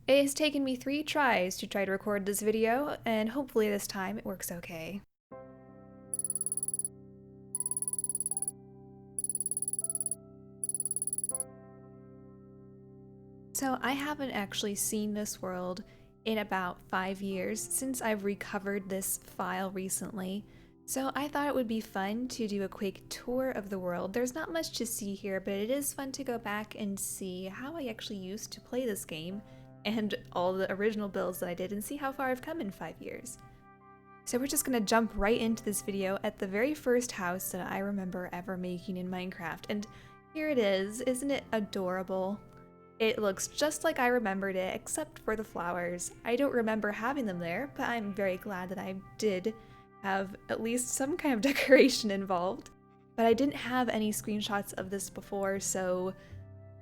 It has taken me 3 tries to try to record this video, and hopefully this time it works okay. So I haven't actually seen this world in about 5 years since I've recovered this file recently. So I thought it would be fun to do a quick tour of the world. There's not much to see here, but it is fun to go back and see how I actually used to play this game and all the original builds that I did and see how far I've come in 5 years. So we're just gonna jump right into this video at the very first house that I remember ever making in Minecraft. And here it is. Isn't it adorable? It looks just like I remembered it, except for the flowers. I don't remember having them there, but I'm very glad that I did have at least some kind of decoration involved. But I didn't have any screenshots of this before, so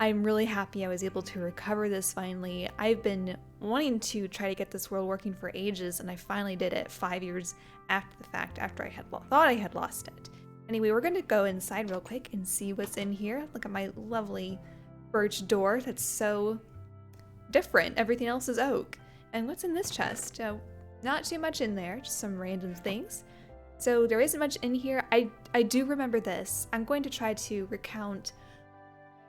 I'm really happy I was able to recover this finally. I've been wanting to try to get this world working for ages, and I finally did it 5 years after the fact, after I had thought I had lost it. Anyway, we're going to go inside real quick and see what's in here. Look at my lovely birch door that's so different. Everything else is oak. And what's in this chest? Not too much in there, just some random things. So there isn't much in here. I do remember this. I'm going to try to recount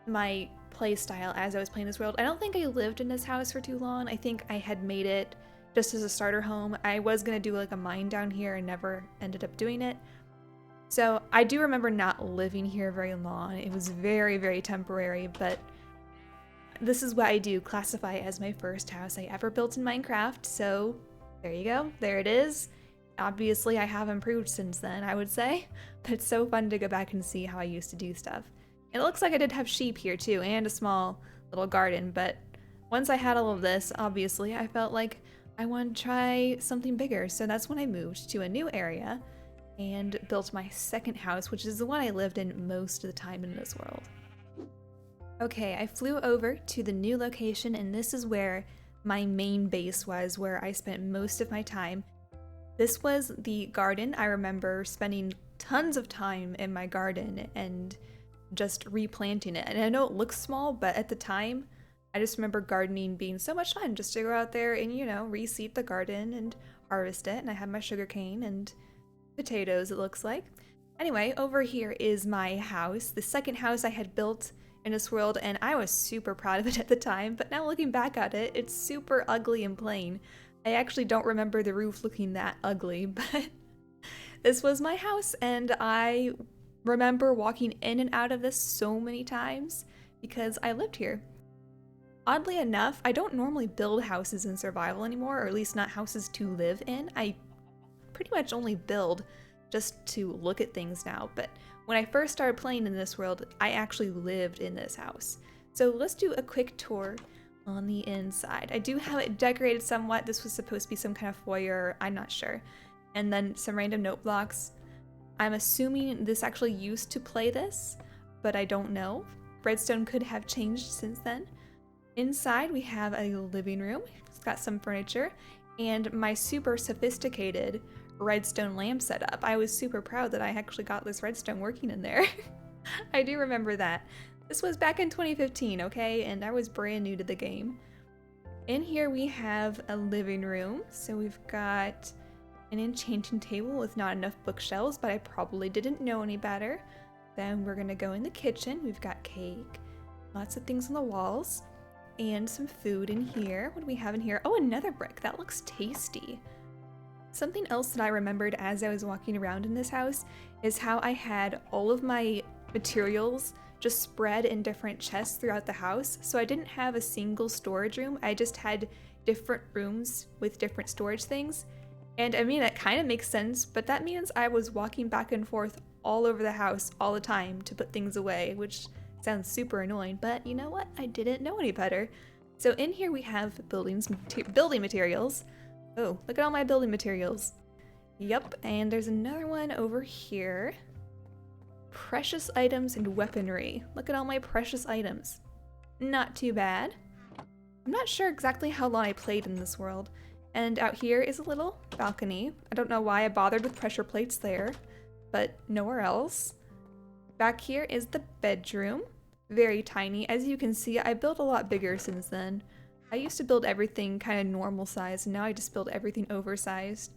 my play style as I was playing this world. I don't think I lived in this house for too long. I think I had made it just as a starter home. I was gonna do like a mine down here and never ended up doing it. So I do remember not living here very long. It was very, very temporary, but this is what I do classify as my first house I ever built in Minecraft. So there you go, there it is. Obviously I have improved since then, I would say, but it's so fun to go back and see how I used to do stuff. It looks like I did have sheep here too, and a small little garden, but once I had all of this, obviously, I felt like I wanted to try something bigger, so that's when I moved to a new area and built my second house, which is the one I lived in most of the time in this world. Okay, I flew over to the new location, and this is where my main base was, where I spent most of my time. This was the garden. I remember spending tons of time in my garden and just replanting it. And I know it looks small, but at the time, I just remember gardening being so much fun just to go out there and, you know, reseed the garden and harvest it. And I had my sugarcane and potatoes, it looks like. Anyway, over here is my house, the second house I had built in this world, and I was super proud of it at the time, but now looking back at it, it's super ugly and plain. I actually don't remember the roof looking that ugly, but this was my house, and I remember walking in and out of this so many times because I lived here. Oddly enough, I don't normally build houses in survival anymore, or at least not houses to live in. I pretty much only build just to look at things now, but when I first started playing in this world, I actually lived in this house. So let's do a quick tour on the inside. I do have it decorated somewhat. This was supposed to be some kind of foyer, I'm not sure. And then some random note blocks. I'm assuming this actually used to play this, but I don't know. Redstone could have changed since then. Inside we have a living room. It's got some furniture and my super sophisticated redstone lamp setup. I was super proud that I actually got this redstone working in there. I do remember that. This was back in 2015, okay? And I was brand new to the game. In here we have a living room. So we've got an enchanting table with not enough bookshelves, but I probably didn't know any better. Then we're gonna go in the kitchen. We've got cake, lots of things on the walls, and some food in here. What do we have in here? Oh, another brick. That looks tasty. Something else that I remembered as I was walking around in this house is how I had all of my materials just spread in different chests throughout the house. So I didn't have a single storage room. I just had different rooms with different storage things. And I mean, that kind of makes sense, but that means I was walking back and forth all over the house all the time to put things away, which sounds super annoying, but you know what? I didn't know any better. So in here we have building materials. Oh, look at all my building materials. Yep, and there's another one over here. Precious items and weaponry. Look at all my precious items. Not too bad. I'm not sure exactly how long I played in this world. And out here is a little balcony. I don't know why I bothered with pressure plates there, but nowhere else. Back here is the bedroom. Very tiny. As you can see, I built a lot bigger since then. I used to build everything kind of normal size, and now I just build everything oversized.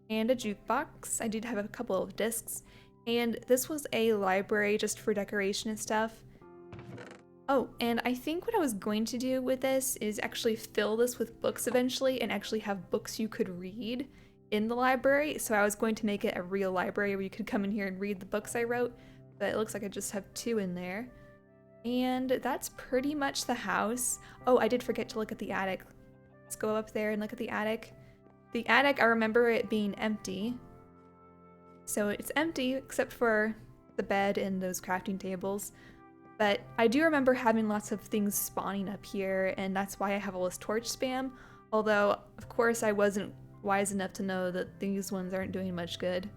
And a jukebox. I did have a couple of discs. And this was a library just for decoration and stuff. Oh, and I think what I was going to do with this is actually fill this with books eventually and actually have books you could read in the library. So I was going to make it a real library where you could come in here and read the books I wrote, but it looks like I just have 2 in there. And that's pretty much the house. Oh, I did forget to look at the attic. Let's go up there and look at the attic. The attic, I remember it being empty. So it's empty except for the bed and those crafting tables. But I do remember having lots of things spawning up here, and that's why I have all this torch spam. Although, of course, I wasn't wise enough to know that these ones aren't doing much good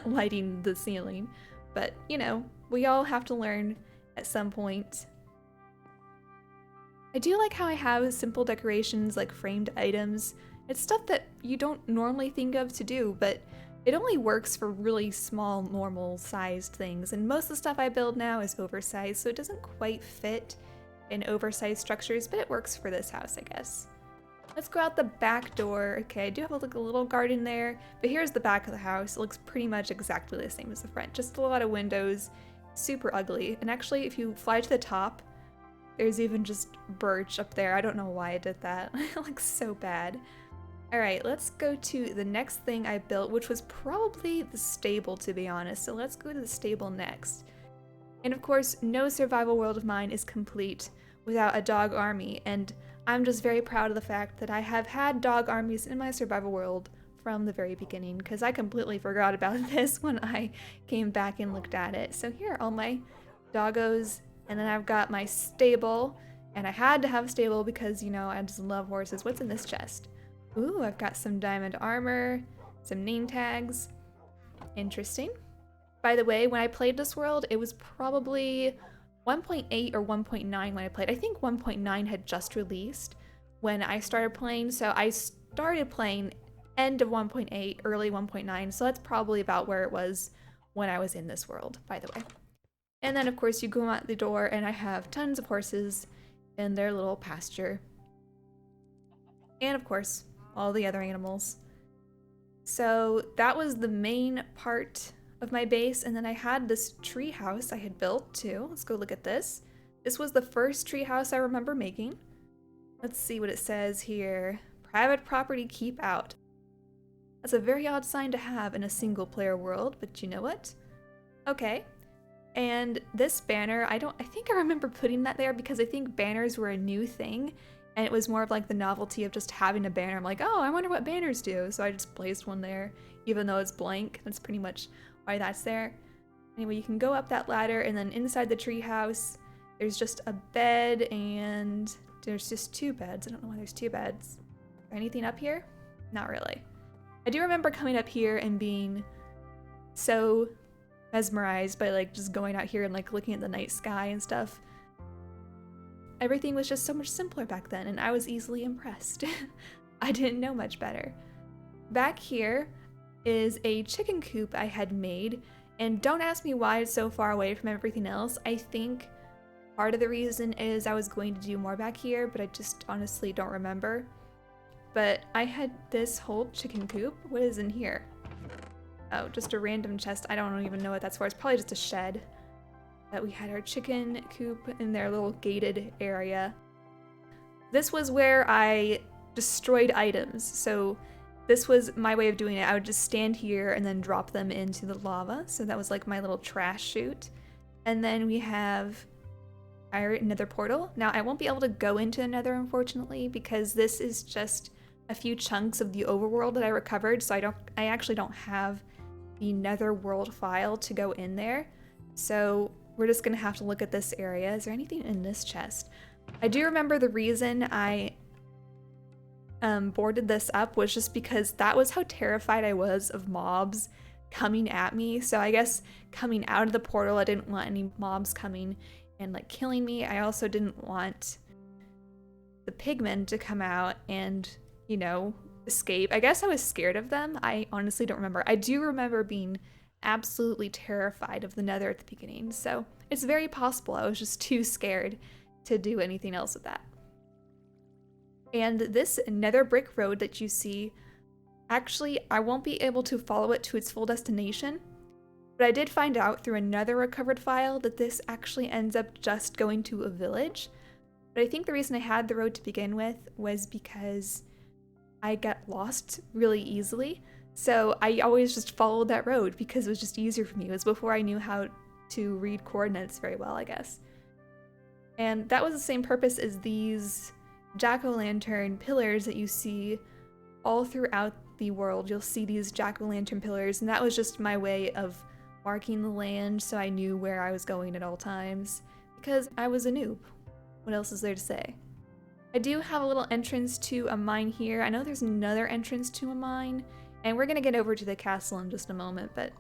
lighting the ceiling. But, you know, we all have to learn at some point. I do like how I have simple decorations like framed items. It's stuff that you don't normally think of to do, but it only works for really small, normal-sized things, and most of the stuff I build now is oversized, so it doesn't quite fit in oversized structures, but it works for this house, I guess. Let's go out the back door. Okay, I do have a little garden there, but here's the back of the house. It looks pretty much exactly the same as the front, just a lot of windows, super ugly. And actually, if you fly to the top, there's even just birch up there. I don't know why I did that. It looks so bad. Alright, let's go to the next thing I built, which was probably the stable, to be honest. So let's go to the stable next. And of course, no survival world of mine is complete without a dog army, and I'm just very proud of the fact that I have had dog armies in my survival world from the very beginning, because I completely forgot about this when I came back and looked at it. So here are all my doggos, and then I've got my stable, and I had to have a stable because, you know, I just love horses. What's in this chest? Ooh, I've got some diamond armor, some name tags. Interesting. By the way, when I played this world, it was probably 1.8 or 1.9 when I played. I think 1.9 had just released when I started playing, so I started playing end of 1.8, early 1.9, so that's probably about where it was when I was in this world, by the way. And then, of course, you go out the door, and I have tons of horses in their little pasture. And, of course, all the other animals. So that was the main part of my base, and then I had this tree house I had built too. Let's go look at this. This was the first tree house I remember making. Let's see what it says here. Private property, keep out. That's a very odd sign to have in a single player world, but you know what? Okay. And this banner, I think I remember putting that there because I think banners were a new thing. And it was more of like the novelty of just having a banner. I'm like, oh, I wonder what banners do. So I just placed one there, even though it's blank. That's pretty much why that's there. Anyway, you can go up that ladder, and then inside the treehouse, there's just a bed, and there's just 2 beds. I don't know why there's 2 beds. Is there anything up here? Not really. I do remember coming up here and being so mesmerized by like just going out here and like looking at the night sky and stuff. Everything was just so much simpler back then, and I was easily impressed. I didn't know much better. Back here is a chicken coop I had made, and don't ask me why it's so far away from everything else. I think part of the reason is I was going to do more back here, but I just honestly don't remember. But I had this whole chicken coop. What is in here? Oh, just a random chest. I don't even know what that's for. It's probably just a shed. That we had our chicken coop in their little gated area. This was where I destroyed items. So this was my way of doing it. I would just stand here and then drop them into the lava. So that was like my little trash chute. And then we have our nether portal. Now I won't be able to go into the nether, unfortunately, because this is just a few chunks of the overworld that I recovered. So I actually don't have the nether world file to go in there. So we're just gonna have to look at this area. Is there anything in this chest? I do remember the reason I boarded this up was just because that was how terrified I was of mobs coming at me. So I guess coming out of the portal, I didn't want any mobs coming and like killing me. I also didn't want the pigmen to come out and, you know, escape. I guess I was scared of them. I honestly don't remember. I do remember being absolutely terrified of the nether at the beginning, so it's very possible I was just too scared to do anything else with that. And this nether brick road that you see, actually, I won't be able to follow it to its full destination, but I did find out through another recovered file that this actually ends up just going to a village. But I think the reason I had the road to begin with was because I get lost really easily. So I always just followed that road because it was just easier for me. It was before I knew how to read coordinates very well, I guess. And that was the same purpose as these jack-o'-lantern pillars that you see all throughout the world. You'll see these jack-o'-lantern pillars, and that was just my way of marking the land so I knew where I was going at all times, because I was a noob. What else is there to say? I do have a little entrance to a mine here. I know there's another entrance to a mine, and we're gonna get over to the castle in just a moment, but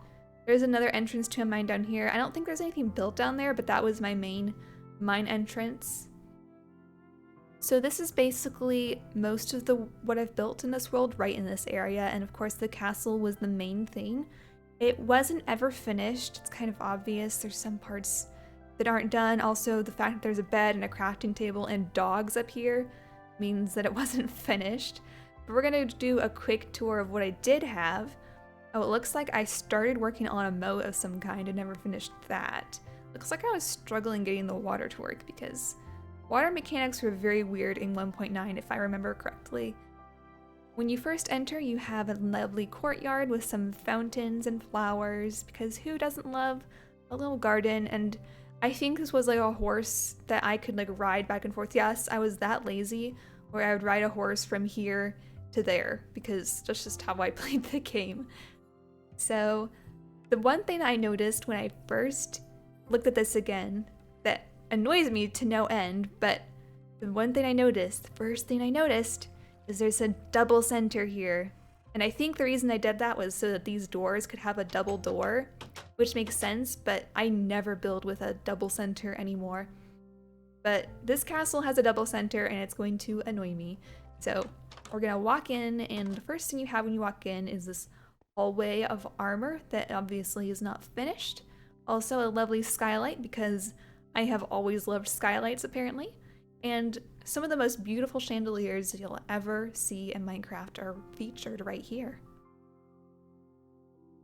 there's another entrance to a mine down here. I don't think there's anything built down there, but that was my main mine entrance. So this is basically most of what I've built in this world right in this area, and of course the castle was the main thing. It wasn't ever finished. It's kind of obvious. There's some parts that aren't done. Also, the fact that there's a bed and a crafting table and dogs up here means that it wasn't finished. But we're gonna do a quick tour of what I did have. Oh, it looks like I started working on a moat of some kind and never finished that. Looks like I was struggling getting the water to work because water mechanics were very weird in 1.9 if I remember correctly. When you first enter, you have a lovely courtyard with some fountains and flowers, because who doesn't love a little garden? And I think this was like a horse that I could like ride back and forth. Yes, I was that lazy where I would ride a horse from here to there because that's just how I played the game. So the one thing I noticed when I first looked at this again that annoys me to no end, but the one thing I noticed, the first thing I noticed, is there's a double center here. And I think the reason I did that was so that these doors could have a double door, which makes sense, but I never build with a double center anymore. But this castle has a double center and it's going to annoy me. So we're gonna walk in, and the first thing you have when you walk in is this hallway of armor that obviously is not finished. Also a lovely skylight, because I have always loved skylights apparently. And some of the most beautiful chandeliers you'll ever see in Minecraft are featured right here.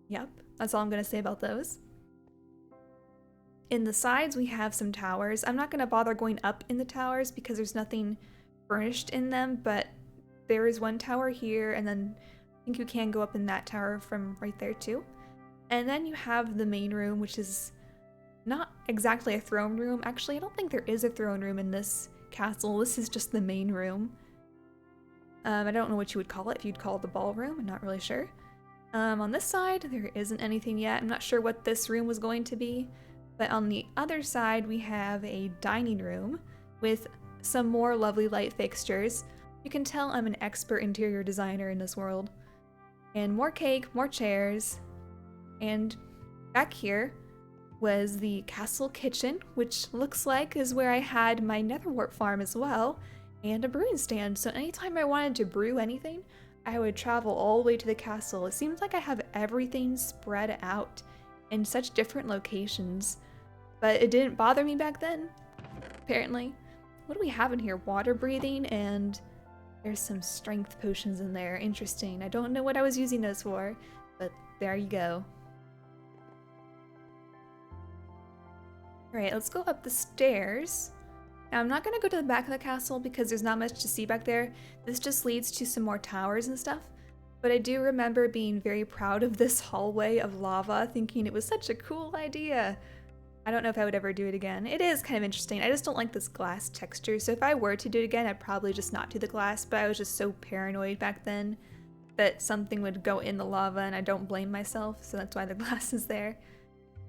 Yep, that's all I'm gonna say about those. In the sides we have some towers. I'm not gonna bother going up in the towers because there's nothing furnished in them, but there is one tower here, and then I think you can go up in that tower from right there too. And then you have the main room, which is not exactly a throne room. Actually, I don't think there is a throne room in this castle. This is just the main room. I don't know what you would call it. If you'd call it the ballroom, I'm not really sure. On this side, there isn't anything yet. I'm not sure what this room was going to be. But on the other side, we have a dining room with some more lovely light fixtures. You can tell I'm an expert interior designer in this world. And more cake, more chairs. And back here was the castle kitchen, which looks like is where I had my netherwart farm as well, and a brewing stand. So anytime I wanted to brew anything, I would travel all the way to the castle. It seems like I have everything spread out in such different locations, but it didn't bother me back then, apparently. What do we have in here? Water breathing, and there's some strength potions in there. Interesting. I don't know what I was using those for, but there you go. Alright, let's go up the stairs. Now, I'm not going to go to the back of the castle because there's not much to see back there. This just leads to some more towers and stuff. But I do remember being very proud of this hallway of lava, thinking it was such a cool idea. I don't know if I would ever do it again. It is kind of interesting. I just don't like this glass texture, so if I were to do it again, I'd probably just not do the glass, but I was just so paranoid back then that something would go in the lava, and I don't blame myself, so that's why the glass is there.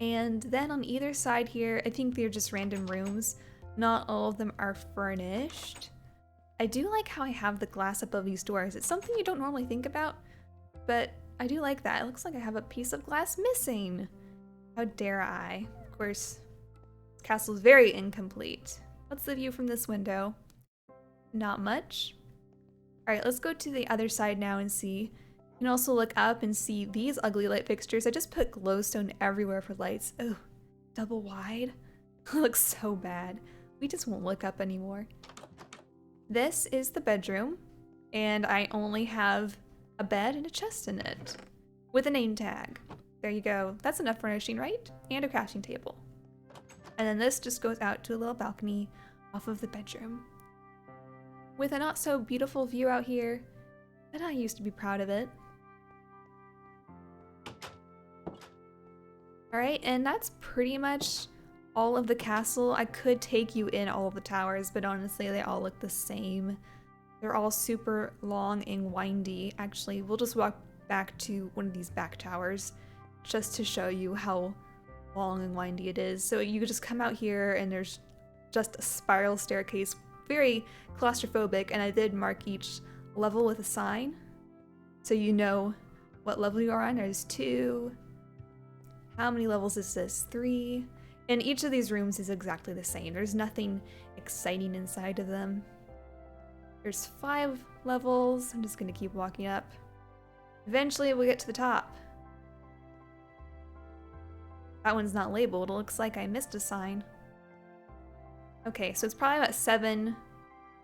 And then on either side here, I think they're just random rooms. Not all of them are furnished. I do like how I have the glass above these doors. It's something you don't normally think about, but I do like that. It looks like I have a piece of glass missing. How dare I? Of course, this castle is very incomplete. What's the view from this window? Not much. All right, let's go to the other side now and see. You can also look up and see these ugly light fixtures. I just put glowstone everywhere for lights. Oh, double wide? It looks so bad. We just won't look up anymore. This is the bedroom, and I only have a bed and a chest in it with a name tag. There you go. That's enough furnishing, right? And a crafting table. And then this just goes out to a little balcony off of the bedroom with a not so beautiful view out here, but I used to be proud of it. Alright, and that's pretty much all of the castle. I could take you in all of the towers, but honestly they all look the same. They're all super long and windy. Actually, we'll just walk back to one of these back towers just to show you how long and windy it is. So you could just come out here and there's just a spiral staircase, very claustrophobic, and I did mark each level with a sign so you know what level you are on. There's 2. How many levels is this? 3. And each of these rooms is exactly the same. There's nothing exciting inside of them. There's 5 levels. I'm just gonna keep walking up. Eventually we'll get to the top. That one's not labeled. It looks like I missed a sign. Okay, so it's probably about 7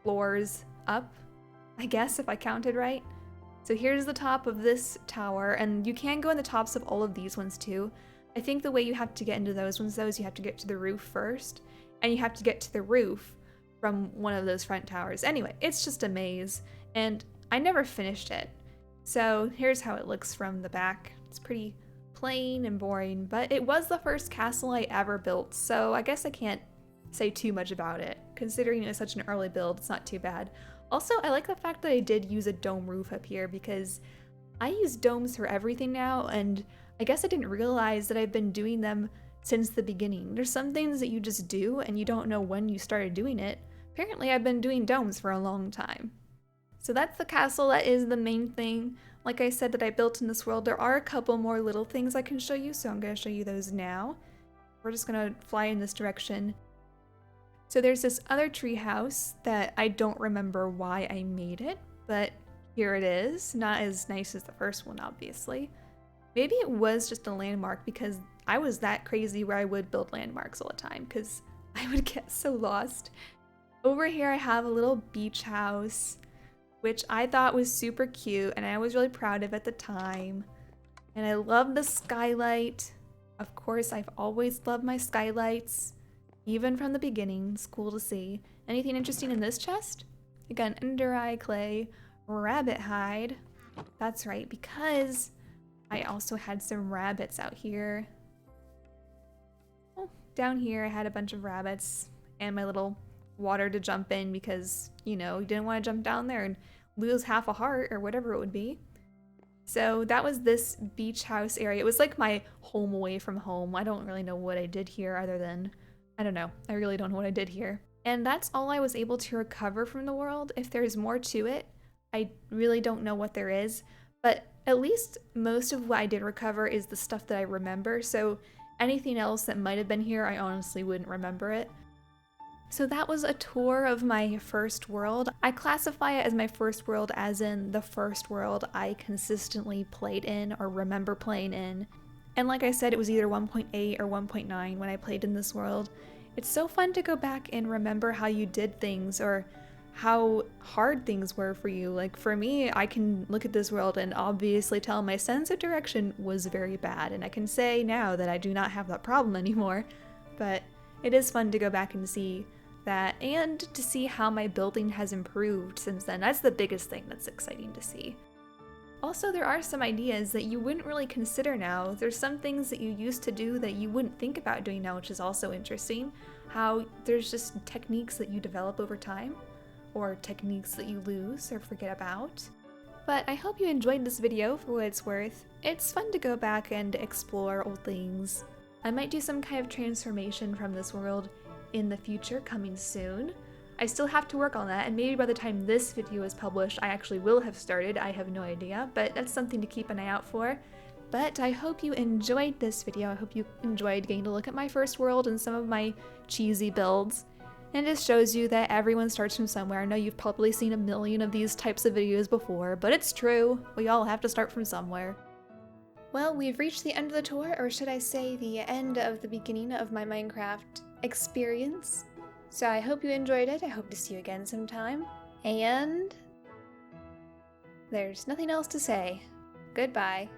floors up, I guess, if I counted right. So here's the top of this tower, and you can go in the tops of all of these ones too. I think the way you have to get into those ones though is you have to get to the roof first, and you have to get to the roof from one of those front towers. Anyway, it's just a maze, and I never finished it. So here's how it looks from the back. It's pretty plain and boring, but it was the first castle I ever built, so I guess I can't say too much about it. Considering it was such an early build, it's not too bad. Also, I like the fact that I did use a dome roof up here because I use domes for everything now, and I guess I didn't realize that I've been doing them since the beginning. There's some things that you just do and you don't know when you started doing it. Apparently I've been doing domes for a long time. So that's the castle. That is the main thing. Like I said, that I built in this world. There are a couple more little things I can show you, so I'm going to show you those now. We're just going to fly in this direction. So there's this other tree house that I don't remember why I made it, but here it is. Not as nice as the first one, obviously. Maybe it was just a landmark because I was that crazy where I would build landmarks all the time because I would get so lost. Over here I have a little beach house, which I thought was super cute and I was really proud of at the time. And I love the skylight. Of course, I've always loved my skylights, even from the beginning. It's cool to see. Anything interesting in this chest? Again, under eye clay, rabbit hide. That's right, because I also had some rabbits out here. Oh, down here I had a bunch of rabbits and my little water to jump in because, you know, you didn't want to jump down there and lose half a heart or whatever it would be. So that was this beach house area. It was like my home away from home. I don't really know what I did here other than, I don't know. I really don't know what I did here. And that's all I was able to recover from the world. If there's more to it, I really don't know what there is. But at least most of what I did recover is the stuff that I remember. So anything else that might have been here, I honestly wouldn't remember it. So that was a tour of my first world. I classify it as my first world as in the first world I consistently played in or remember playing in. And like I said, it was either 1.8 or 1.9 when I played in this world. It's so fun to go back and remember how you did things or how hard things were for you. Like for me, I can look at this world and obviously tell my sense of direction was very bad. And I can say now that I do not have that problem anymore. But it is fun to go back and see that and to see how my building has improved since then. That's the biggest thing that's exciting to see. Also, there are some ideas that you wouldn't really consider now. There's some things that you used to do that you wouldn't think about doing now, which is also interesting. How there's just techniques that you develop over time, or techniques that you lose or forget about. But I hope you enjoyed this video for what it's worth. It's fun to go back and explore old things. I might do some kind of transformation from this world in the future, coming soon. I still have to work on that, and maybe by the time this video is published, I actually will have started. I have no idea, but that's something to keep an eye out for. But I hope you enjoyed this video. I hope you enjoyed getting to look at my first world and some of my cheesy builds. And it just shows you that everyone starts from somewhere. I know you've probably seen a million of these types of videos before, but it's true. We all have to start from somewhere. Well, we've reached the end of the tour, or should I say the end of the beginning of my Minecraft experience. So I hope you enjoyed it. I hope to see you again sometime. And there's nothing else to say. Goodbye.